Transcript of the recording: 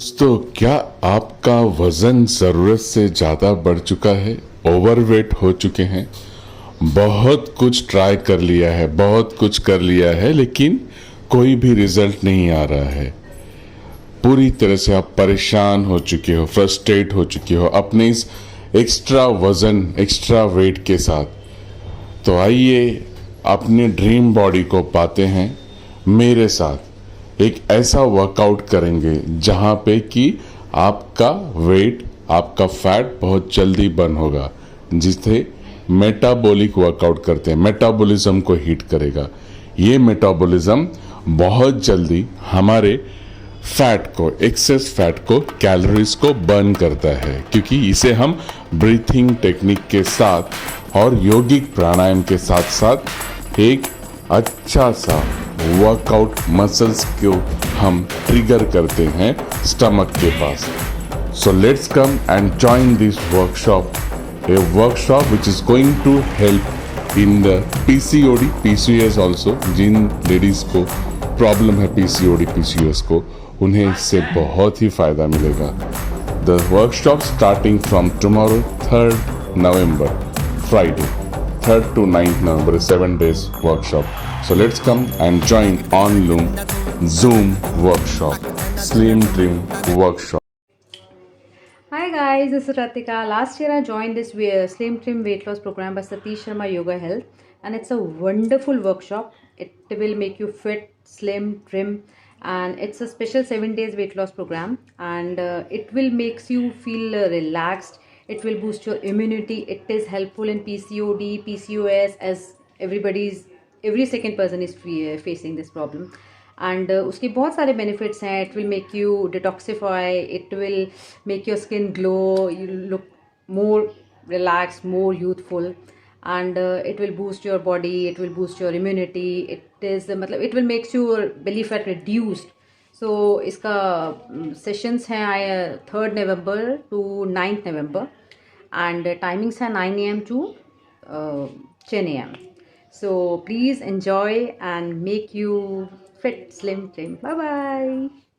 दोस्तों, क्या आपका वजन जरूरत से ज्यादा बढ़ चुका है, ओवरवेट हो चुके हैं? बहुत कुछ ट्राई कर लिया है, बहुत कुछ कर लिया है, लेकिन कोई भी रिजल्ट नहीं आ रहा है। पूरी तरह से आप परेशान हो चुके हो, फ्रस्ट्रेट हो चुके हो अपने इस एक्स्ट्रा वजन, एक्स्ट्रा वेट के साथ। तो आइए अपने ड्रीम बॉडी को पाते हैं मेरे साथ। एक ऐसा वर्कआउट करेंगे जहां पे कि आपका वेट, आपका फैट बहुत जल्दी बर्न होगा, जिसे मेटाबॉलिक वर्कआउट करते हैं, मेटाबॉलिज्म को हिट करेगा। ये मेटाबॉलिज्म बहुत जल्दी हमारे फैट को, एक्सेस फैट को, कैलोरीज को बर्न करता है, क्योंकि इसे हम ब्रीथिंग टेक्निक के साथ और योगिक प्राणायाम के साथ साथ एक अच्छा सा वर्कआउट मसल्स को हम ट्रिगर करते हैं स्टमक के पास। So let's come and join this workshop, a workshop which is going to help in the PCOD, PCOS also। जिन लेडीज को प्रॉब्लम है PCOD, PCOS को, उन्हें इससे बहुत ही फायदा मिलेगा। The workshop starting from tomorrow, 3rd November, Friday, 3rd to 9th November, 7 days workshop. So let's come and join on Zoom workshop, Slim Trim workshop. Hi guys, this is Ratika. Last year I joined this Slim Trim weight loss program by TᖇIᗰ Yoga Health, and it's a wonderful workshop. It will make you fit, slim, trim, and it's a special 7 days weight loss program, and it will makes you feel relaxed. It will boost your immunity. It is helpful in PCOD, PCOS, as every second person is facing this problem. And उसके बहुत सारे benefits हैं. It will make you detoxify, it will make your skin glow, you look more relax, more youthful, and it will boost your body, it will boost your immunity. It is मतलब it will makes your belly fat reduced. So इसका sessions हैं 3rd November to 9th November, and timings हैं 9 AM to 10 AM. So please enjoy and make you fit, slim, trim. Bye bye.